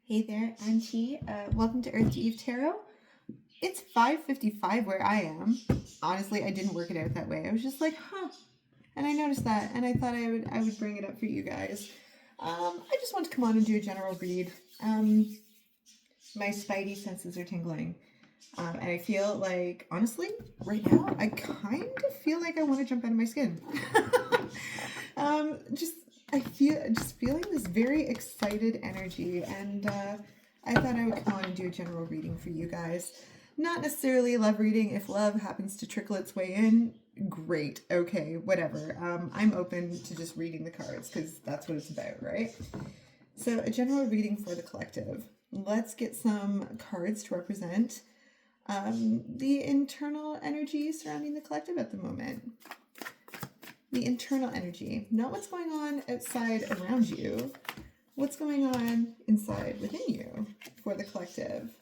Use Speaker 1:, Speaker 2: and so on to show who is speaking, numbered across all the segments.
Speaker 1: Hey there, Auntie. Welcome to Earth to Eve Tarot. It's 5:55 where I am. Honestly, I didn't work it out that way. I was just like, huh. And I noticed that, and I thought I would bring it up for you guys. I just want to come on and do a general read. My spidey senses are tingling. And I feel like, honestly, right now, I kind of feel like I want to jump out of my skin. I feel just feeling this very excited energy, and I thought I would come on and do a general reading for you guys. Not necessarily a love reading. If love happens to trickle its way in, great. Okay, whatever. I'm open to just reading the cards because that's what it's about, right? So a general reading for the collective. Let's get some cards to represent the internal energy surrounding the collective at the moment. The internal energy, not what's going on outside around you, what's going on inside within you for the collective.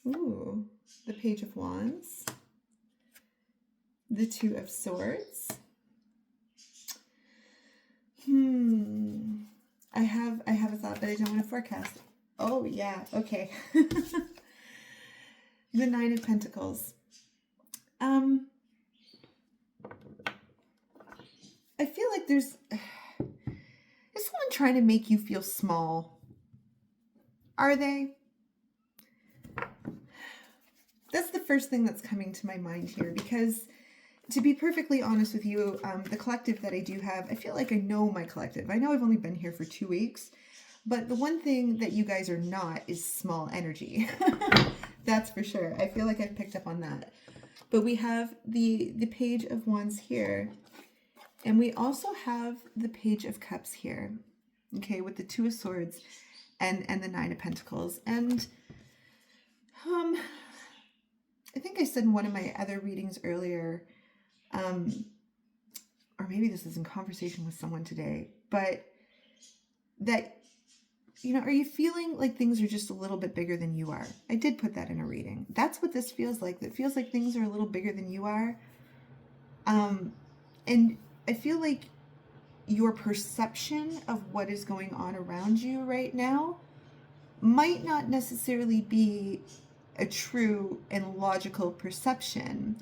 Speaker 1: Ooh, the Page of Wands, the Two of Swords. I have a thought, but I don't want to forecast. Oh yeah, okay. The Nine of Pentacles. I feel like there's someone trying to make you feel small. Are they? That's the first thing that's coming to my mind here, because to be perfectly honest with you, the collective that I do have, I feel like I know my collective. I know I've only been here for 2 weeks, but the one thing that you guys are not is small energy. That's for sure. I feel like I've picked up on that. But we have the Page of Wands here. And we also have the Page of Cups here, okay, with the Two of Swords and the Nine of Pentacles. And I think I said in one of my other readings earlier, or maybe this is in conversation with someone today, but that, you know, are you feeling like things are just a little bit bigger than you are? I did put that in a reading. That's what this feels like. It feels like things are a little bigger than you are. And I feel like your perception of what is going on around you right now might not necessarily be a true and logical perception.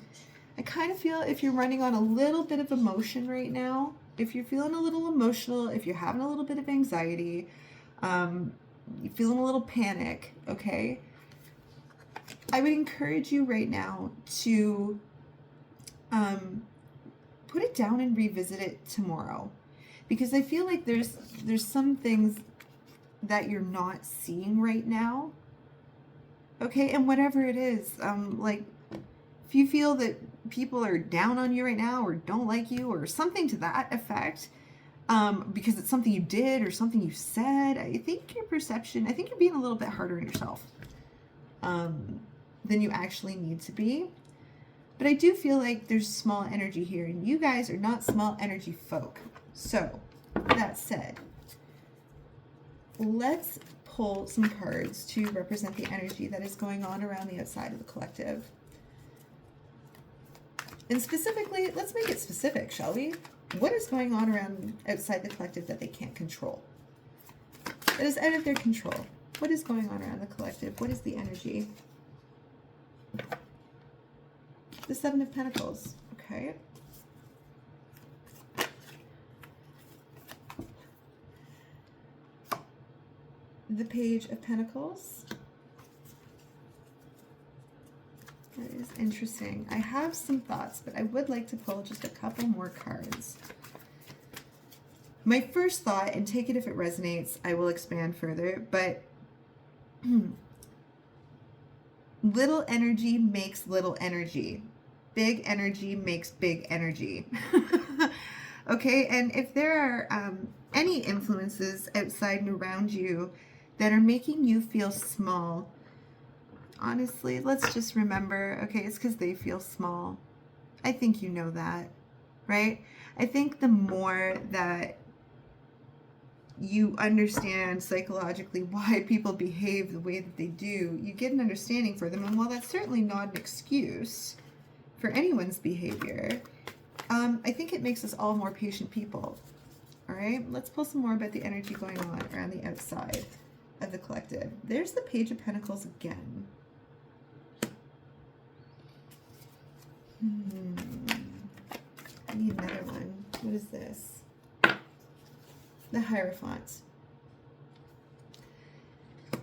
Speaker 1: I kind of feel if you're running on a little bit of emotion right now, if you're feeling a little emotional, if you're having a little bit of anxiety, you're feeling a little panic, okay? I would encourage you right now to put it down and revisit it tomorrow, because I feel like there's some things that you're not seeing right now, okay? And whatever it is, like if you feel that people are down on you right now or don't like you or something to that effect, because it's something you did or something you said, I think your perception, I think you're being a little bit harder on yourself than you actually need to be. But I do feel like there's small energy here, and you guys are not small energy folk. So, that said, let's pull some cards to represent the energy that is going on around the outside of the collective. And specifically, let's make it specific, shall we? What is going on around outside the collective that they can't control? That is out of their control. What is going on around the collective? What is the energy? The Seven of Pentacles, okay. The Page of Pentacles. That is interesting. I have some thoughts, but I would like to pull just a couple more cards. My first thought, and take it if it resonates, I will expand further, but little energy makes little energy. Big energy makes big energy. Okay, and if there are any influences outside and around you that are making you feel small, honestly, let's just remember, okay, it's because they feel small. I think you know that, right? I think the more that you understand psychologically why people behave the way that they do, you get an understanding for them. And while that's certainly not an excuse for anyone's behavior, I think it makes us all more patient people. All right, let's pull some more about the energy going on around the outside of the collective. There's the Page of Pentacles again. I need another one. What is this? The Hierophant.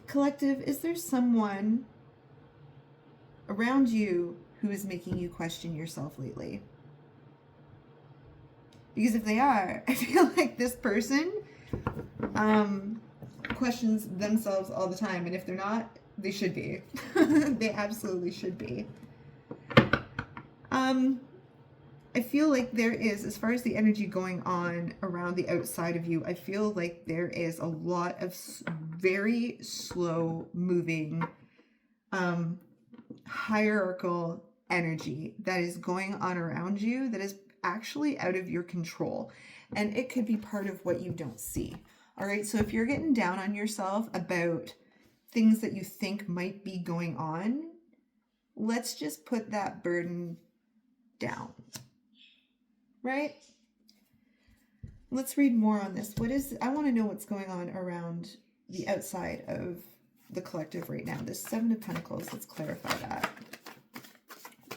Speaker 1: Collective, is there someone around you who is making you question yourself lately? Because if they are, I feel like this person questions themselves all the time. And if they're not, they should be. They absolutely should be. I feel like there is, as far as the energy going on around the outside of you, I feel like there is a lot of very slow moving, hierarchical energy that is going on around you that is actually out of your control. And it could be part of what you don't see. All right. So if you're getting down on yourself about things that you think might be going on, let's just put that burden down. Right? Let's read more on this. I want to know what's going on around the outside of the collective right now. This Seven of Pentacles, let's clarify that.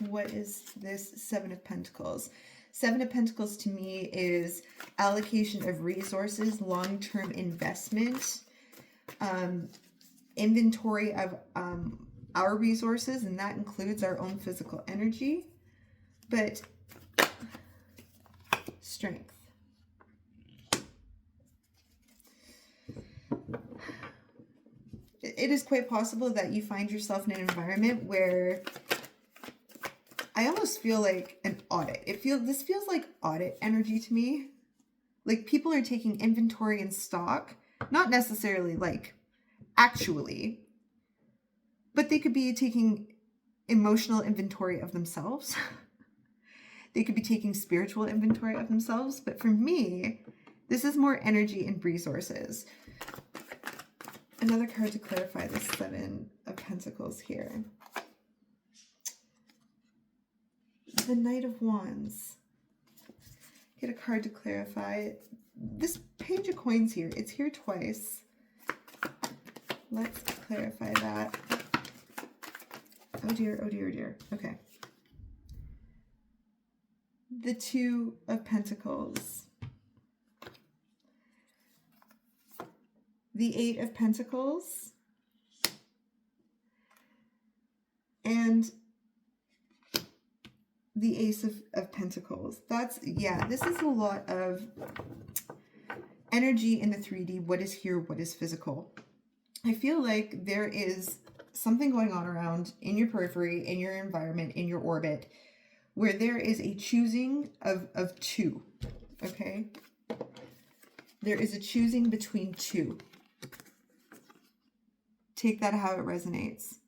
Speaker 1: What is this Seven of Pentacles? Seven of Pentacles to me is allocation of resources, long-term investment, inventory of our resources, and that includes our own physical energy, but strength. It is quite possible that you find yourself in an environment where I almost feel like an audit. This feels like audit energy to me. Like people are taking inventory and stock, not necessarily like actually, but they could be taking emotional inventory of themselves. They could be taking spiritual inventory of themselves. But for me, this is more energy and resources. Another card to clarify this Seven of Pentacles here. The Knight of Wands. Get a card to clarify. This Page of Coins here, it's here twice. Let's clarify that. Oh dear, oh dear, oh dear. Okay. The Two of Pentacles. The Eight of Pentacles. And the Ace of Pentacles. This is a lot of energy in the 3D. What is here? What is physical? I feel like there is something going on around in your periphery, in your environment, in your orbit, where there is a choosing of two, okay? There is a choosing between two. Take that how it resonates.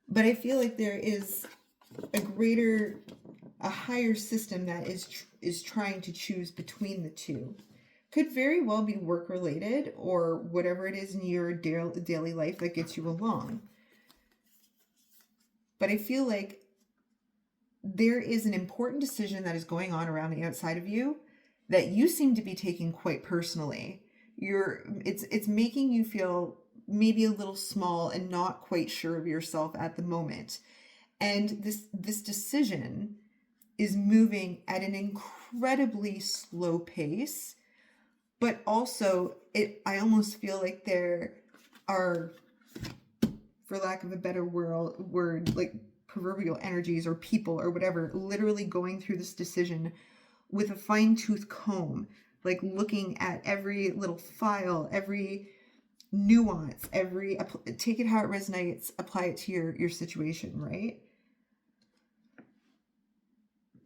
Speaker 1: But I feel like there is a higher system that is trying to choose between the two. Could very well be work related or whatever it is in your daily life that gets you along. But I feel like there is an important decision that is going on around the outside of you that you seem to be taking quite personally. It's making you feel maybe a little small and not quite sure of yourself at the moment. And this decision is moving at an incredibly slow pace, but also I almost feel like there are, for lack of a better word, like proverbial energies or people or whatever, literally going through this decision with a fine-tooth comb, like looking at every little file, every nuance, take it how it resonates, apply it to your situation, right?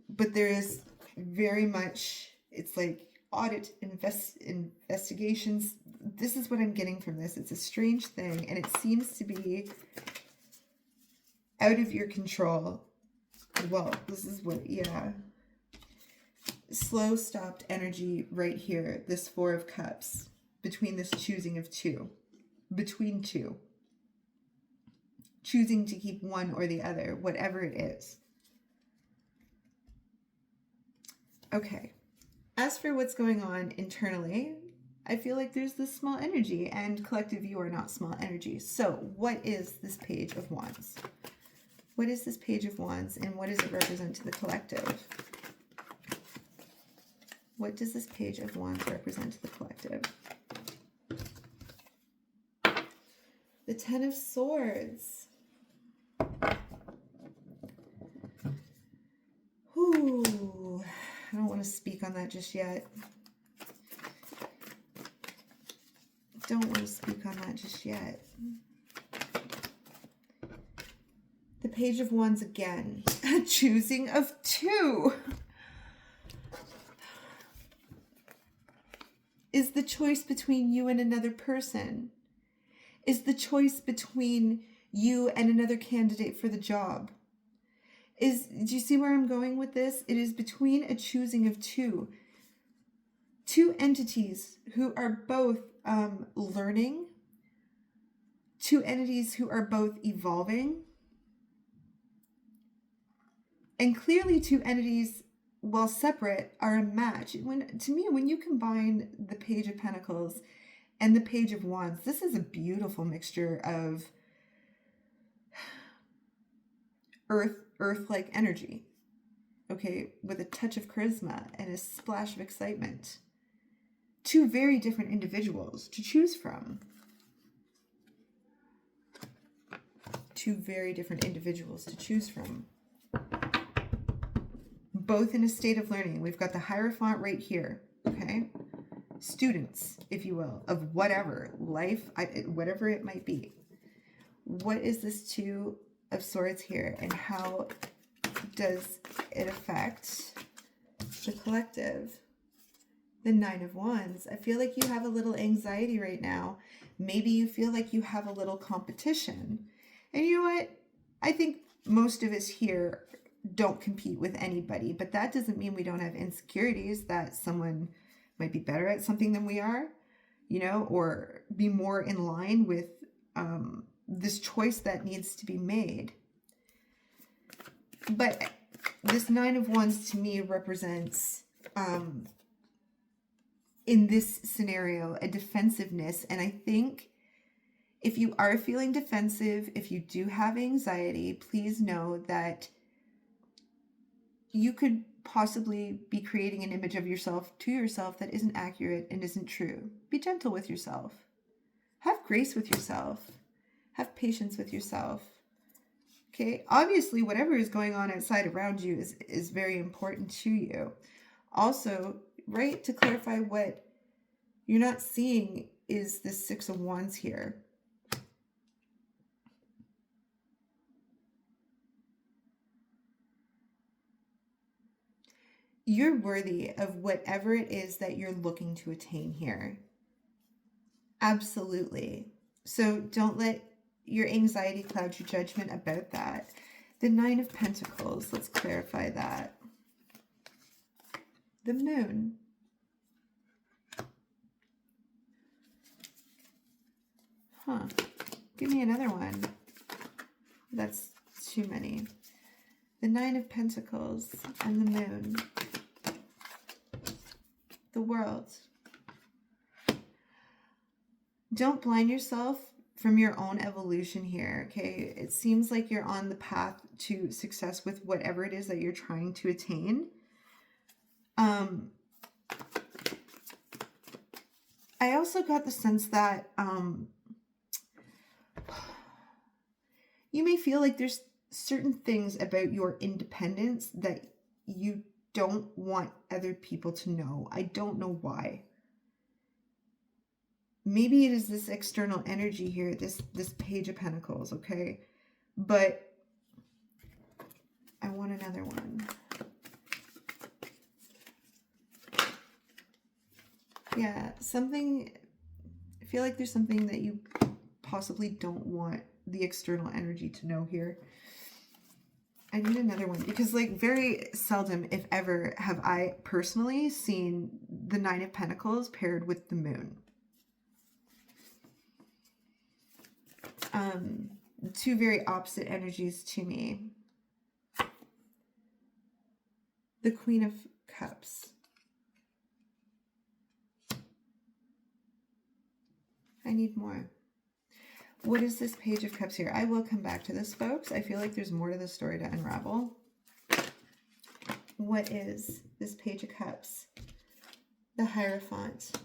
Speaker 1: But there is very much, it's like audit, investigations. This is what I'm getting from this. It's a strange thing, and it seems to be out of your control. Well, this is what, yeah. Slow, stopped energy right here. This Four of Cups. Between this choosing of two. Between two. Choosing to keep one or the other, whatever it is. Okay. As for what's going on internally, I feel like there's this small energy, and collective, you are not small energy. So what is this Page of Wands? What is this Page of Wands, and what does it represent to the collective? What does this Page of Wands represent to the collective? The Ten of Swords. Ooh, I don't want to speak on that just yet. Don't want to speak on that just yet. The Page of Wands again. A choosing of two. Is the choice between you and another person? Is the choice between you and another candidate for the job? Do you see where I'm going with this? It is between a choosing of two. Two entities who are both learning. Two entities who are both evolving. And clearly two entities, while separate, are a match. To me, when you combine the Page of Pentacles and the Page of Wands, this is a beautiful mixture of earth-like energy, okay, with a touch of charisma and a splash of excitement. Two very different individuals to choose from. Two very different individuals to choose from. Both in a state of learning. We've got the Hierophant right here, okay? Students, if you will, of whatever, life, whatever it might be. What is this Two of Swords here, and how does it affect the collective? The Nine of Wands. I feel like you have a little anxiety right now. Maybe you feel like you have a little competition. And you know what? I think most of us here don't compete with anybody, but that doesn't mean we don't have insecurities that someone might be better at something than we are, you know, or be more in line with this choice that needs to be made. But this Nine of Wands to me represents, in this scenario, a defensiveness. And I think if you are feeling defensive, if you do have anxiety, please know that you could possibly be creating an image of yourself to yourself that isn't accurate and isn't true. Be gentle with yourself. Have grace with yourself. Have patience with yourself. Okay? Obviously, whatever is going on outside around you is very important to you. Also, right, to clarify what you're not seeing is the Six of Wands here. You're worthy of whatever it is that you're looking to attain here. Absolutely. So don't let your anxiety cloud your judgment about that. The Nine of Pentacles, let's clarify that. The Moon. Huh. Give me another one. That's too many. The Nine of Pentacles and the Moon. The World. Don't blind yourself from your own evolution here, okay? It seems like you're on the path to success with whatever it is that you're trying to attain. I also got the sense that you may feel like there's certain things about your independence that you don't want other people to know. I don't know why. Maybe it is this external energy here, this Page of Pentacles, okay? But I want another one. Yeah, something, I feel like there's something that you possibly don't want the external energy to know here. I need another one because, like, very seldom, if ever, have I personally seen the Nine of Pentacles paired with the Moon. Two very opposite energies to me. The Queen of Cups. need more. What is this Page of Cups here? I will come back to this, folks. I feel like there's more to the story to unravel. What is this Page of Cups? The Hierophant.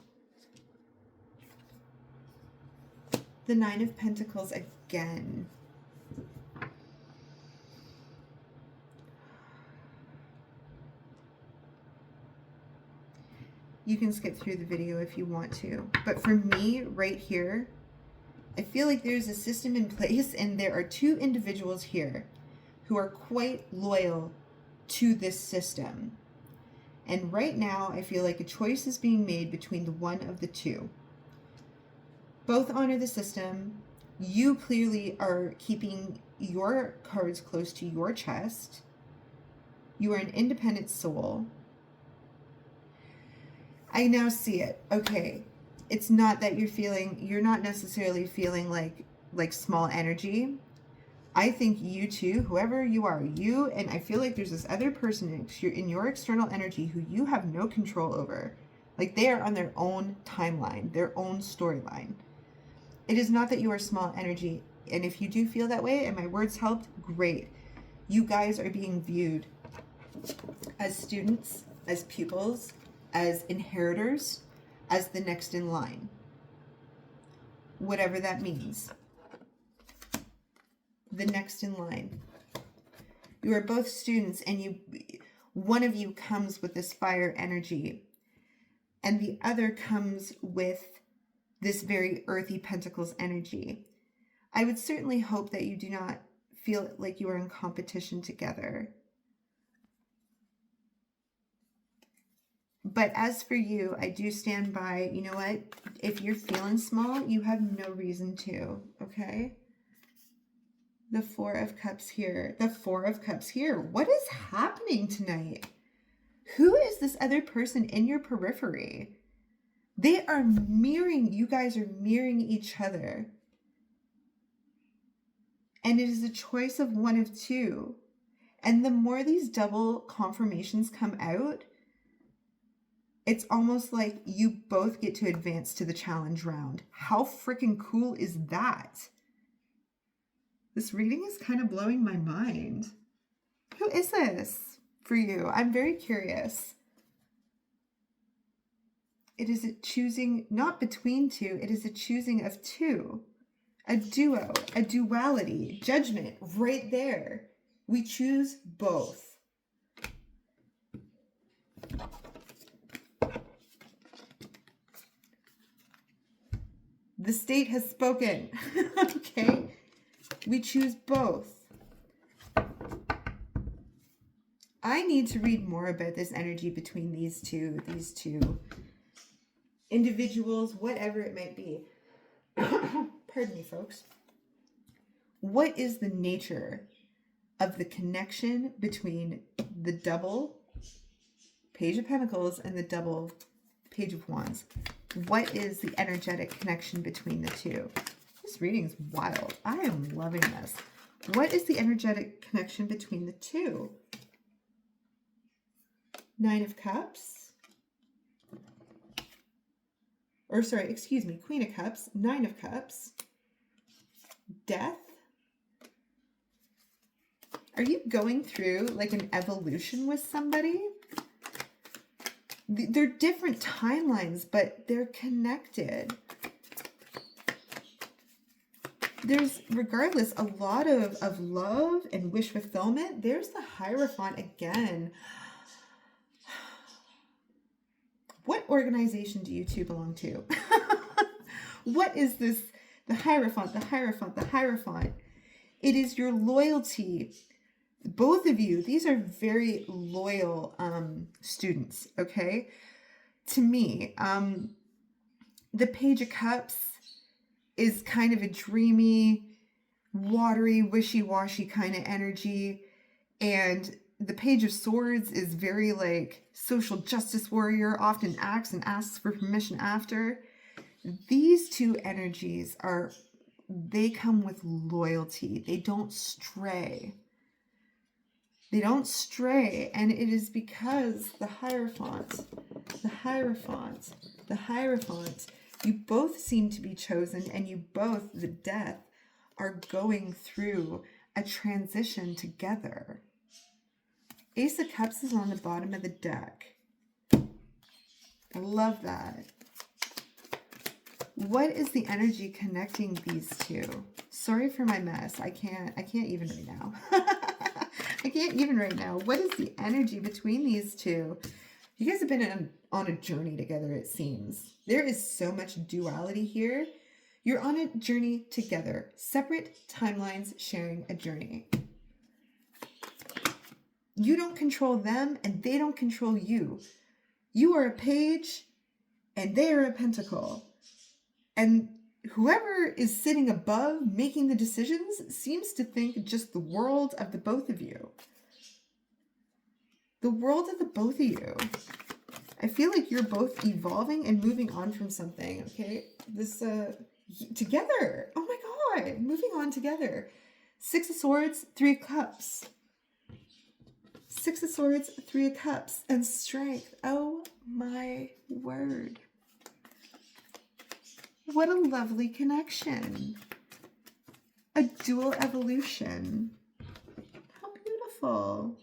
Speaker 1: The Nine of Pentacles again. You can skip through the video if you want to. But for me, right here, I feel like there's a system in place, and there are two individuals here who are quite loyal to this system. And right now, I feel like a choice is being made between the one of the two. Both honor the system. You clearly are keeping your cards close to your chest. You are an independent soul. I now see it. Okay. It's not that you're not necessarily feeling like small energy. I think you two, whoever you are, and I feel like there's this other person in your external energy who you have no control over. Like they are on their own timeline, their own storyline. It is not that you are small energy. And if you do feel that way and my words helped, great. You guys are being viewed as students, as pupils, as inheritors, as the next in line. Whatever that means. The next in line. You are both students, and one of you comes with this fire energy, and the other comes with this very earthy Pentacles energy. I would certainly hope that you do not feel like you are in competition together. But as for you, I do stand by, you know what? If you're feeling small, you have no reason to, okay? The Four of Cups here. The Four of Cups here. What is happening tonight? Who is this other person in your periphery? They are mirroring, you guys are mirroring each other. And it is a choice of one of two. And the more these double confirmations come out, it's almost like you both get to advance to the challenge round. How freaking cool is that? This reading is kind of blowing my mind. Who is this for you? I'm very curious. It is a choosing, not between two, it is a choosing of two. A duo, a duality, judgment, right there. We choose both. The state has spoken. Okay? We choose both. I need to read more about this energy between these two individuals, whatever it might be. Pardon me, folks. What is the nature of the connection between the double Page of Pentacles and the double Page of Wands? What is the energetic connection between the two? This reading is wild. I am loving this. What is the energetic connection between the two? Nine of Cups. Or sorry, excuse me, Queen of Cups, Nine of Cups. Death. Are you going through like an evolution with somebody? They're different timelines, but they're connected. There's, regardless, a lot of love and wish fulfillment. There's the Hierophant again. What organization do you two belong to? What is this? The Hierophant, the Hierophant, the Hierophant. It is your loyalty. Both of you, these are very loyal students, okay? To me, the Page of Cups is kind of a dreamy, watery, wishy-washy kind of energy. And the Page of Swords is very like social justice warrior, often acts and asks for permission after. These two energies they come with loyalty. They don't stray. They don't stray, and it is because the Hierophant, the Hierophant, the Hierophant, You both seem to be chosen, and you both, the death, are going through a transition together. Ace of Cups is on the bottom of the deck. I love that. What is the energy connecting these two? Sorry for my mess. I can't even right now. I can't even right now. What is the energy between these two? You guys have been on a journey together, it seems. There is so much duality here. You're on a journey together. Separate timelines sharing a journey. You don't control them and they don't control you. You are a page and they are a pentacle. And whoever is sitting above making the decisions seems to think just the world of the both of you. The world of the both of you. I feel like you're both evolving and moving on from something, okay? This, together. Oh my God, moving on together. 6 of Swords, 3 of Cups. 6 of Swords, 3 of Cups, and Strength. Oh my word. What a lovely connection. A dual evolution. How beautiful.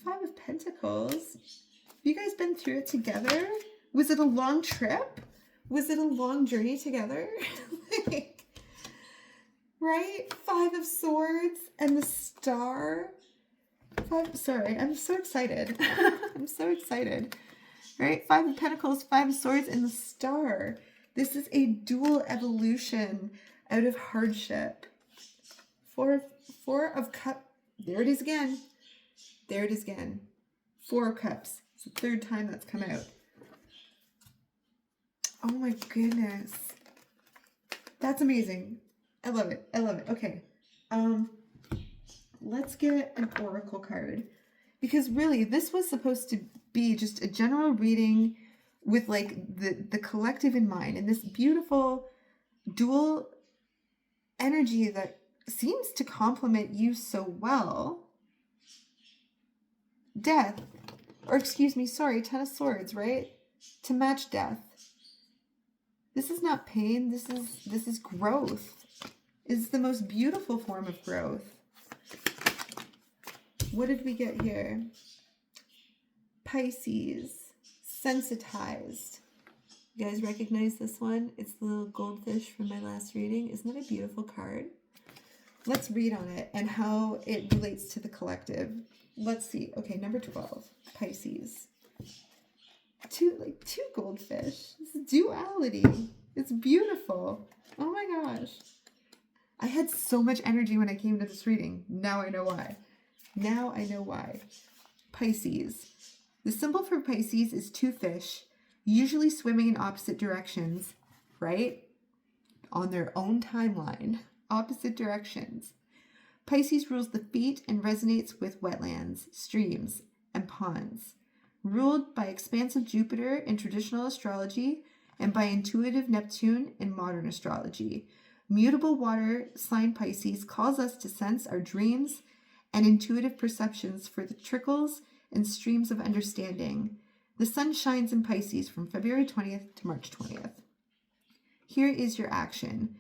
Speaker 1: 5 of Pentacles. Have you guys been through it together? Was it a long trip? Was it a long journey together? Like, right? 5 of Swords and the Star. Sorry, I'm so excited. I'm so excited. Right? 5 of Pentacles, 5 of Swords, and the Star. This is a dual evolution out of hardship. 4 of Cups. There it is again. There it is again. 4 of Cups. It's the 3rd time that's come out. Oh my goodness. That's amazing. I love it. I love it. Okay. Let's get an oracle card. Because really, this was supposed to be just a general reading with like the collective in mind. And this beautiful dual energy that seems to complement you so well. Death. Or excuse me, sorry, 10 of Swords, right? To match death. This is not pain. This is growth. It's the most beautiful form of growth. What did we get here? Pisces. Sensitized. You guys recognize this one? It's the little goldfish from my last reading. Isn't that a beautiful card? Let's read on it and how it relates to the collective. Let's see. Okay, number 12. Pisces. Two goldfish. It's duality. It's beautiful. Oh my gosh. I had so much energy when I came to this reading. Now I know why. Now I know why. Pisces. The symbol for Pisces is 2 fish, usually swimming in opposite directions, right? On their own timeline. Opposite directions. Pisces rules the feet and resonates with wetlands, streams, and ponds. Ruled by expansive Jupiter in traditional astrology and by intuitive Neptune in modern astrology. Mutable water sign Pisces calls us to sense our dreams and intuitive perceptions for the trickles and streams of understanding. The sun shines in Pisces from February 20th to March 20th. Here is your action.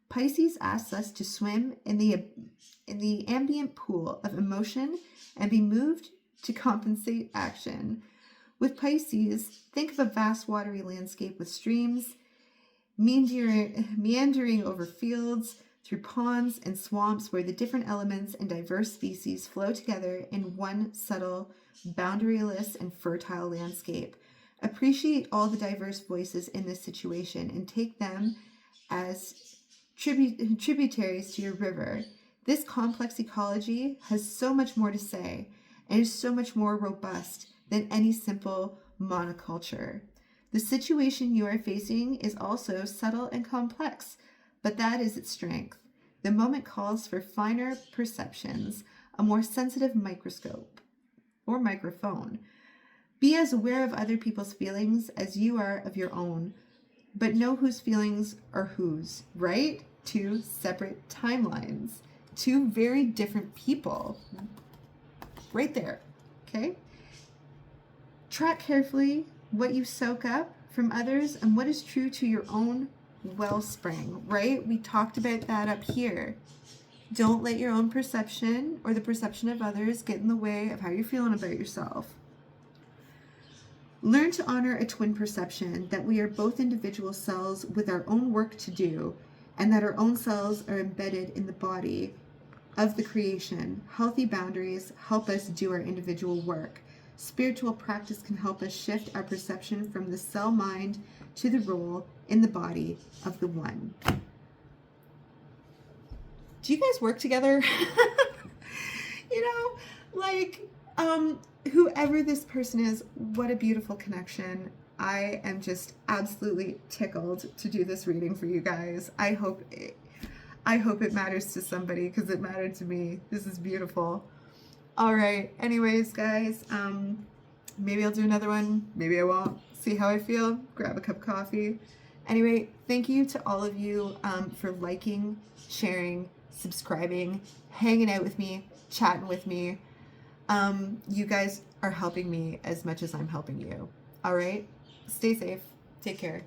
Speaker 1: Pisces asks us to swim in the ambient pool of emotion and be moved to compensate action. With Pisces, think of a vast watery landscape with streams meandering over fields, through ponds and swamps where the different elements and diverse species flow together in one subtle, boundaryless, and fertile landscape. Appreciate all the diverse voices in this situation and take them as tributaries to your river. This complex ecology has so much more to say and is so much more robust than any simple monoculture. The situation you are facing is also subtle and complex, but that is its strength. The moment calls for finer perceptions, a more sensitive microscope or microphone. Be as aware of other people's feelings as you are of your own, but know whose feelings are whose, right? 2 separate timelines, 2 very different people. Right there, okay? Track carefully what you soak up from others and what is true to your own wellspring, right? We talked about that up here. Don't let your own perception or the perception of others get in the way of how you're feeling about yourself. Learn to honor a twin perception that we are both individual cells with our own work to do, and that our own cells are embedded in the body of the creation. Healthy boundaries help us do our individual work. Spiritual practice can help us shift our perception from the cell mind to the role in the body of the one. Do you guys work together? Whoever this person is, what a beautiful connection. I am just absolutely tickled to do this reading for you guys. I hope it matters to somebody, because it mattered to me. This is beautiful. All right. Anyways, guys, maybe I'll do another one. Maybe I won't. See how I feel. Grab a cup of coffee. Anyway, thank you to all of you for liking, sharing, subscribing, hanging out with me, chatting with me. You guys are helping me as much as I'm helping you. All right? Stay safe. Take care.